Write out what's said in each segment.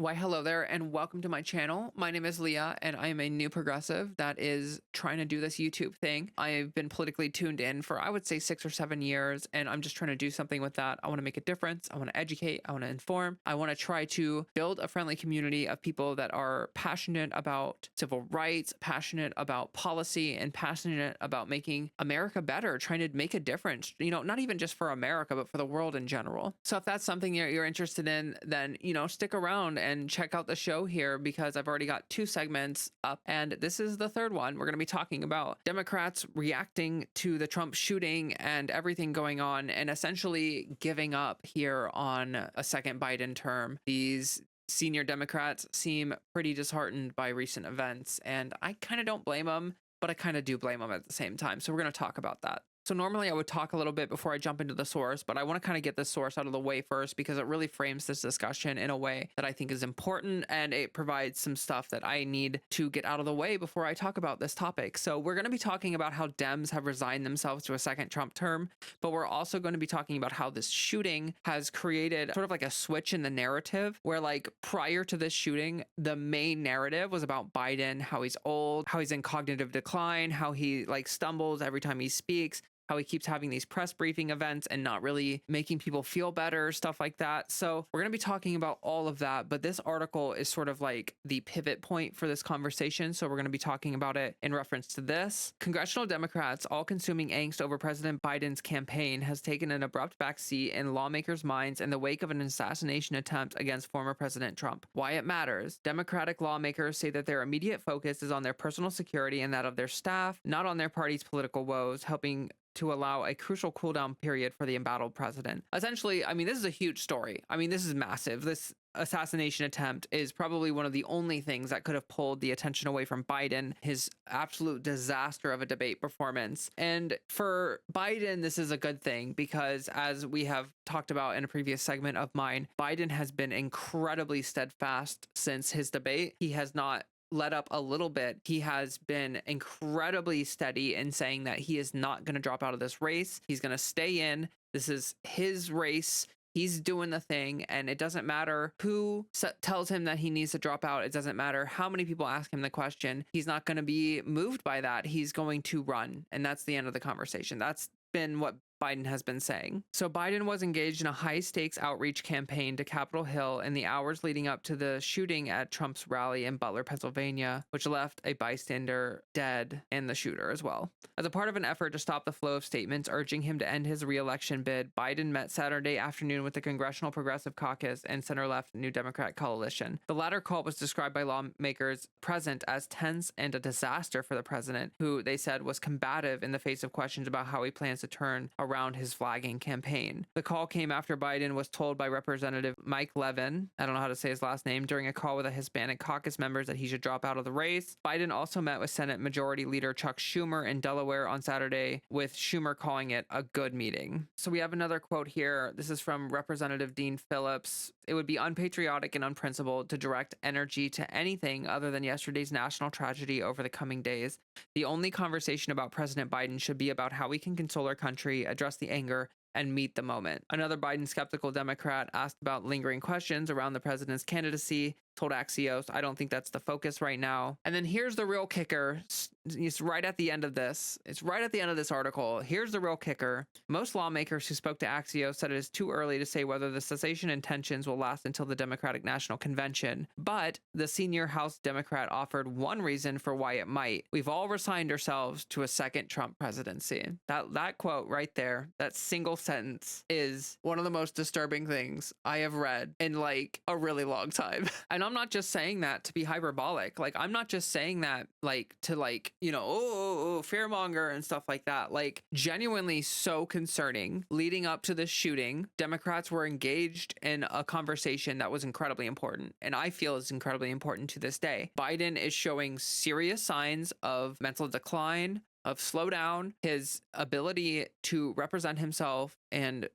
Why, hello there, and welcome to my channel. My name is Leah, and I am a new progressive that is trying to do this YouTube thing. I've been politically tuned in for, I would say, 6 or 7 years, and I'm just trying to do something with that. I want to make a difference. I want to educate. I want to inform. I want to try to build a friendly community of people that are passionate about civil rights, passionate about policy, and passionate about making America better, trying to make a difference, not even just for America, but for the world in general. So if that's something you're interested in, then, stick around and check out the show here, because I've already got 2 segments up and this is the third one. We're going to be talking about Democrats reacting to the Trump shooting and everything going on and essentially giving up here on a second Biden term. These senior Democrats seem pretty disheartened by recent events, and I kind of don't blame them, but I kind of do blame them at the same time. So we're going to talk about that. So normally I would talk a little bit before I jump into the source, but I want to kind of get the source out of the way first, because it really frames this discussion in a way that I think is important, and it provides some stuff that I need to get out of the way before I talk about this topic. So we're going to be talking about how Dems have resigned themselves to a second Trump term, but we're also going to be talking about how this shooting has created sort of like a switch in the narrative, where like prior to this shooting, the main narrative was about Biden, how he's old, how he's in cognitive decline, how he like stumbles every time he speaks, how he keeps having these press briefing events and not really making people feel better, stuff like that. So we're going to be talking about all of that, but this article is sort of like the pivot point for this conversation. So we're going to be talking about it in reference to this. Congressional Democrats' all-consuming angst over President Biden's campaign has taken an abrupt backseat in lawmakers' minds in the wake of an assassination attempt against former President Trump. Why it matters. Democratic lawmakers say that their immediate focus is on their personal security and that of their staff, not on their party's political woes, helping to allow a crucial cooldown period for the embattled president. Essentially, I mean, this is a huge story. I mean, this is massive. This assassination attempt is probably one of the only things that could have pulled the attention away from Biden, his absolute disaster of a debate performance. And for Biden, this is a good thing, because as we have talked about in a previous segment of mine, Biden has been incredibly steadfast since his debate. He has not let up a little bit. He has been incredibly steady in saying that he is not going to drop out of this race. He's going to stay in. This is his race. He's doing the thing, and it doesn't matter who tells him that he needs to drop out. It doesn't matter how many people ask him the question. He's not going to be moved by that. He's going to run, and that's the end of the conversation. That's been what Biden has been saying. So Biden was engaged in a high-stakes outreach campaign to Capitol Hill in the hours leading up to the shooting at Trump's rally in Butler, Pennsylvania, which left a bystander dead and the shooter as well. As a part of an effort to stop the flow of statements urging him to end his re-election bid, Biden met Saturday afternoon with the Congressional Progressive Caucus and center-left New Democrat coalition. The latter call was described by lawmakers present as tense and a disaster for the president, who they said was combative in the face of questions about how he plans to turn around his flagging campaign. The call came after Biden was told by Representative Mike Levin, I don't know how to say his last name, during a call with a Hispanic caucus members that he should drop out of the race. Biden also met with Senate Majority Leader Chuck Schumer in Delaware on Saturday, with Schumer calling it a good meeting. So we have another quote here. This is from Representative Dean Phillips. It would be unpatriotic and unprincipled to direct energy to anything other than yesterday's national tragedy over the coming days. The only conversation about President Biden should be about how we can console our country, address the anger, and meet the moment. Another Biden skeptical Democrat asked about lingering questions around the president's candidacy, told Axios, I don't think that's the focus right now. And then here's the real kicker. It's right at the end of this. It's right at the end of this article. Here's the real kicker. Most lawmakers who spoke to Axios said it is too early to say whether the cessation intentions will last until the Democratic National Convention. But the senior House Democrat offered one reason for why it might. We've all resigned ourselves to a second Trump presidency. That quote right there, that single sentence, is one of the most disturbing things I have read in like a really long time. And I'm not just saying that to be hyperbolic. Like, I'm not just saying that like to like, fearmonger and stuff like that. Like, genuinely so concerning. Leading up to this shooting, Democrats were engaged in a conversation that was incredibly important, and I feel is incredibly important to this day. Biden is showing serious signs of mental decline, of slowdown. His ability to represent himself and,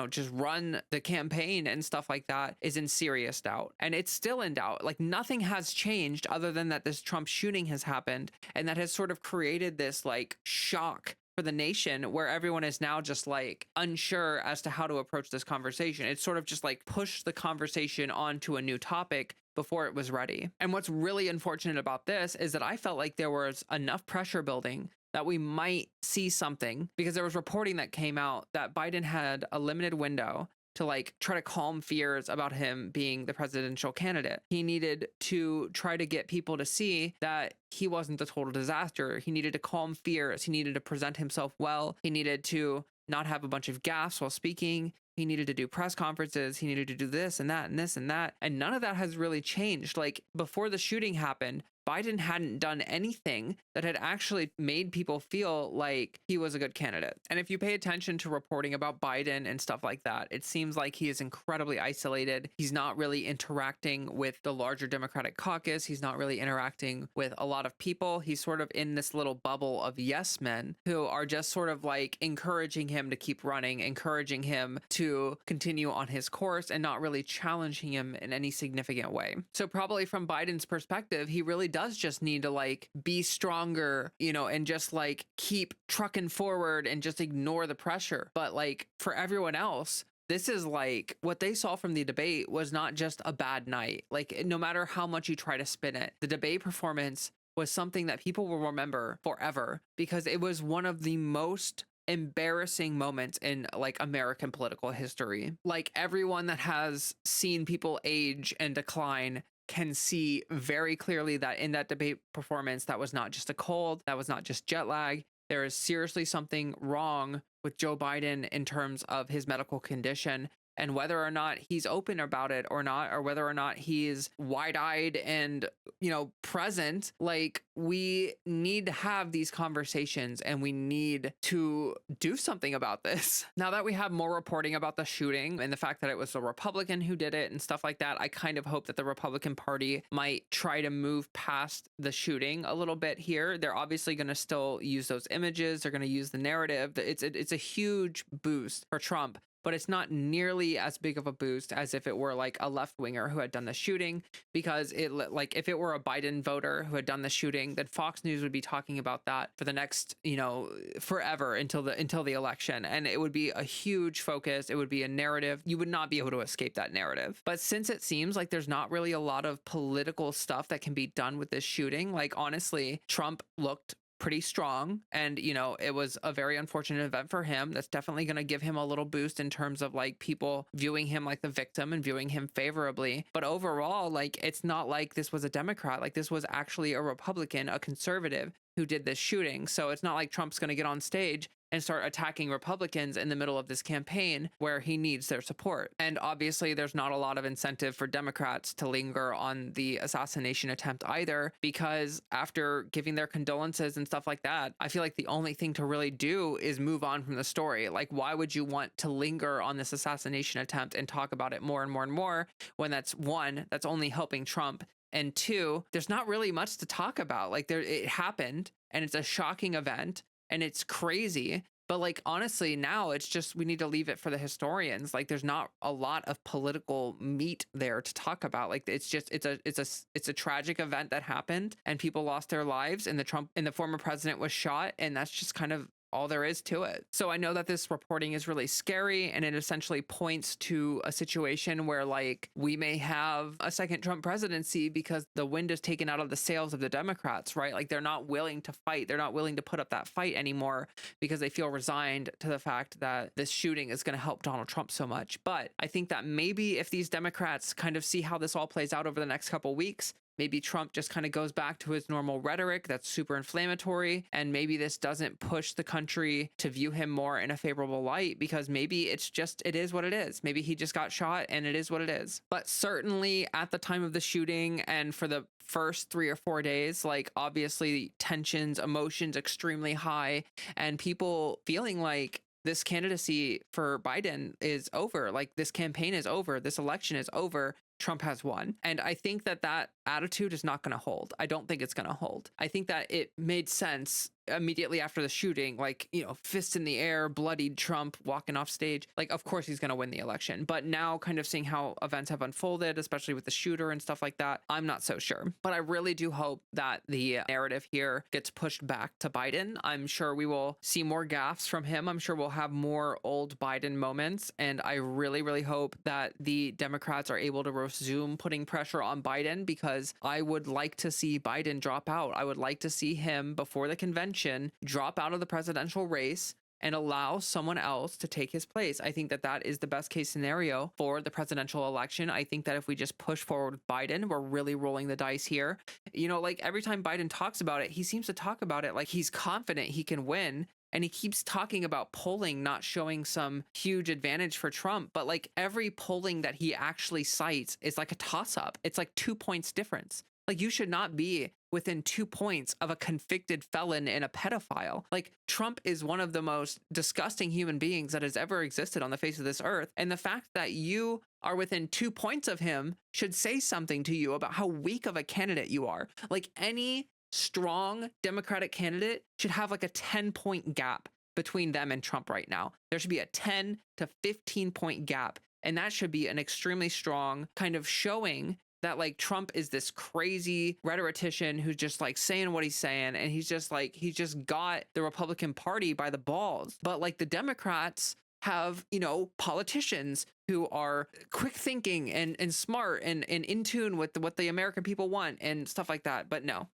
just run the campaign and stuff like that is in serious doubt. And it's still in doubt. Like, nothing has changed other than that this Trump shooting has happened. And that has sort of created this like shock for the nation where everyone is now just like unsure as to how to approach this conversation. It's sort of just like pushed the conversation onto a new topic before it was ready. And what's really unfortunate about this is that I felt like there was enough pressure building that we might see something, because there was reporting that came out that Biden had a limited window to like try to calm fears about him being the presidential candidate. He needed to try to get people to see that he wasn't the total disaster. He needed to calm fears. He needed to present himself well. He needed to not have a bunch of gaffes while speaking. He needed to do press conferences. He needed to do this and that and this and that. And none of that has really changed. Like before the shooting happened, Biden hadn't done anything that had actually made people feel like he was a good candidate. And if you pay attention to reporting about Biden and stuff like that, it seems like he is incredibly isolated. He's not really interacting with the larger Democratic caucus. He's not really interacting with a lot of people. He's sort of in this little bubble of yes men who are just sort of like encouraging him to keep running, encouraging him to continue on his course, and not really challenging him in any significant way. So probably from Biden's perspective, he really does just need to like be stronger, you know, and just like keep trucking forward and just ignore the pressure. But like for everyone else, this is like what they saw from the debate was not just a bad night. Like no matter how much you try to spin it, the debate performance was something that people will remember forever, because it was one of the most embarrassing moments in like American political history. Like everyone that has seen people age and decline can see very clearly that in that debate performance, that was not just a cold, that was not just jet lag. There is seriously something wrong with Joe Biden in terms of his medical condition. And whether or not he's open about it or not, or whether or not he's wide-eyed and, you know, present, like we need to have these conversations and we need to do something about this. Now that we have more reporting about the shooting and the fact that it was a Republican who did it and stuff like that, I kind of hope that the Republican Party might try to move past the shooting a little bit here. They're obviously going to still use those images. They're going to use the narrative. It's a huge boost for Trump, but it's not nearly as big of a boost as if it were like a left winger who had done the shooting, because it like if it were a Biden voter who had done the shooting, then Fox News would be talking about that for the next, you know, forever until the election. And it would be a huge focus. It would be a narrative. You would not be able to escape that narrative. But since it seems like there's not really a lot of political stuff that can be done with this shooting, like honestly, Trump looked pretty strong, and you know, it was a very unfortunate event for him. That's definitely going to give him a little boost in terms of like people viewing him like the victim and viewing him favorably. But overall, like it's not like this was a Democrat, like this was actually a Republican, a conservative who did this shooting. So it's not like Trump's going to get on stage and start attacking Republicans in the middle of this campaign where he needs their support. And obviously there's not a lot of incentive for Democrats to linger on the assassination attempt either, because after giving their condolences and stuff like that, I feel like the only thing to really do is move on from the story. Like, why would you want to linger on this assassination attempt and talk about it more and more and more when that's one, that's only helping Trump, and two, there's not really much to talk about. Like it happened and it's a shocking event and it's crazy. But like, honestly, now it's just, we need to leave it for the historians. Like there's not a lot of political meat there to talk about. Like it's just, it's a tragic event that happened and people lost their lives and the former president was shot. And that's just kind of all there is to it. So I know that this reporting is really scary, and it essentially points to a situation where like we may have a second Trump presidency because the wind is taken out of the sails of the Democrats, right? Like they're not willing to fight. They're not willing to put up that fight anymore because they feel resigned to the fact that this shooting is going to help Donald Trump so much. But I think that maybe if these Democrats kind of see how this all plays out over the next couple weeks, maybe Trump just kind of goes back to his normal rhetoric that's super inflammatory, and maybe this doesn't push the country to view him more in a favorable light, because maybe it is what it is. Maybe he just got shot and it is what it is. But certainly at the time of the shooting and for the first 3 or 4 days, like obviously tensions, emotions extremely high, and people feeling like this candidacy for Biden is over. Like this campaign is over. This election is over. Trump has won. And I think that attitude is not going to hold. I don't think it's going to hold. I think that it made sense immediately after the shooting, like, you know, fists in the air, bloodied Trump walking off stage. Like, of course he's going to win the election. But now, kind of seeing how events have unfolded, especially with the shooter and stuff like that, I'm not so sure. But I really do hope that the narrative here gets pushed back to Biden. I'm sure we will see more gaffes from him. I'm sure we'll have more old Biden moments. And I really, really hope that the Democrats are able to resume putting pressure on Biden, because I would like to see Biden drop out. I would like to see him, before the convention, drop out of the presidential race and allow someone else to take his place. I think that that is the best case scenario for the presidential election. I think that if we just push forward with Biden, we're really rolling the dice here. You know, like every time Biden talks about it, he seems to talk about it like he's confident he can win. And he keeps talking about polling not showing some huge advantage for Trump. But like every polling that he actually cites is like a toss up. It's like 2 points difference. Like, you should not be within 2 points of a convicted felon and a pedophile. Like, Trump is one of the most disgusting human beings that has ever existed on the face of this earth. And the fact that you are within 2 points of him should say something to you about how weak of a candidate you are. Like, any strong Democratic candidate should have like a 10-point gap between them and Trump right now. There should be a 10 to 15-point gap. And that should be an extremely strong kind of showing that like Trump is this crazy rhetorician who's just like saying what he's saying, and he's just got the Republican Party by the balls. But like the Democrats have, you know, politicians who are quick thinking and smart and in tune with what the American people want and stuff like that. But no.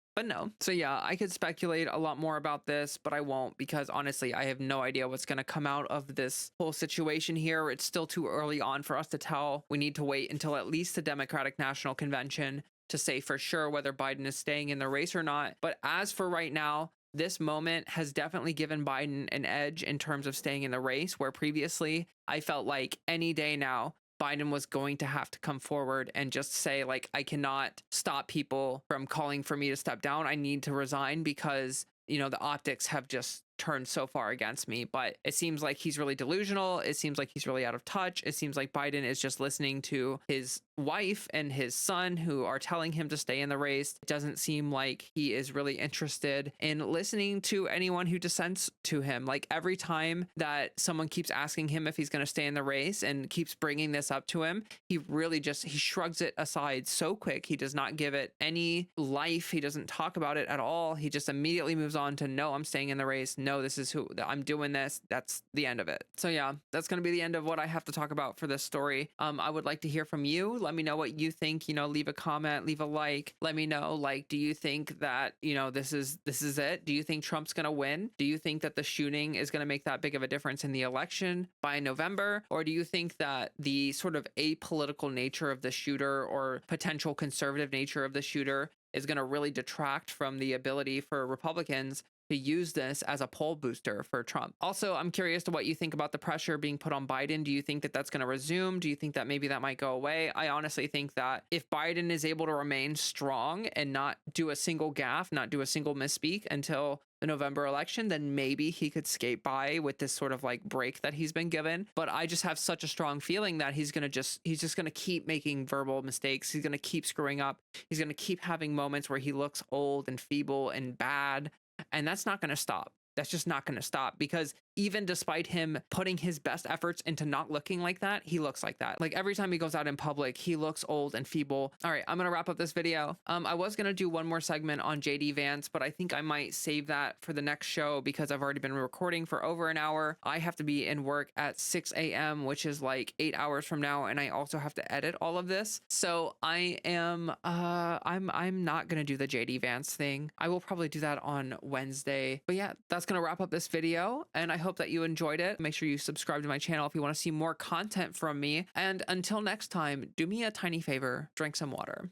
So yeah, I could speculate a lot more about this, but I won't, because honestly, I have no idea what's going to come out of this whole situation here. It's still too early on for us to tell. We need to wait until at least the Democratic National Convention to say for sure whether Biden is staying in the race or not. But as for right now, this moment has definitely given Biden an edge in terms of staying in the race, where previously I felt like any day now, Biden was going to have to come forward and just say, like, I cannot stop people from calling for me to step down. I need to resign because, you know, the optics have just turned so far against me. But it seems like he's really delusional. It seems like he's really out of touch. It seems like Biden is just listening to his wife and his son, who are telling him to stay in the race. It doesn't seem like he is really interested in listening to anyone who dissents to him. Like every time that someone keeps asking him if he's going to stay in the race and keeps bringing this up to him, he really just, he shrugs it aside so quick. He does not give it any life. He doesn't talk about it at all. He just immediately moves on to, no, I'm staying in the race. No, this is who I'm doing this. That's the end of it. So yeah, that's going to be the end of what I have to talk about for this story. I would like to hear from you. Let me know what you think. You know, leave a comment, leave a like. Let me know, like, do you think that, you know, this is it? Do you think Trump's going to win? Do you think that the shooting is going to make that big of a difference in the election by November? Or do you think that the sort of apolitical nature of the shooter or potential conservative nature of the shooter is going to really detract from the ability for Republicans to use this as a poll booster for Trump? Also, I'm curious to what you think about the pressure being put on Biden. Do you think that that's going to resume? Do you think that maybe that might go away? I honestly think that if Biden is able to remain strong and not do a single gaffe, not do a single misspeak until the November election, then maybe he could skate by with this sort of like break that he's been given. But I just have such a strong feeling that he's just going to keep making verbal mistakes. He's going to keep screwing up. He's going to keep having moments where he looks old and feeble and bad. And that's not going to stop. That's just not going to stop, because even despite him putting his best efforts into not looking like that, he looks like that. Like every time he goes out in public, he looks old and feeble. All right, I'm going to wrap up this video. I was going to do one more segment on JD Vance, but I think I might save that for the next show because I've already been recording for over an hour. I have to be in work at 6 a.m., which is like 8 hours from now. And I also have to edit all of this. So I am, I'm not going to do the JD Vance thing. I will probably do that on Wednesday. But yeah, that's going to wrap up this video, and I hope that you enjoyed it. Make sure you subscribe to my channel if you want to see more content from me. And until next time, do me a tiny favor, drink some water.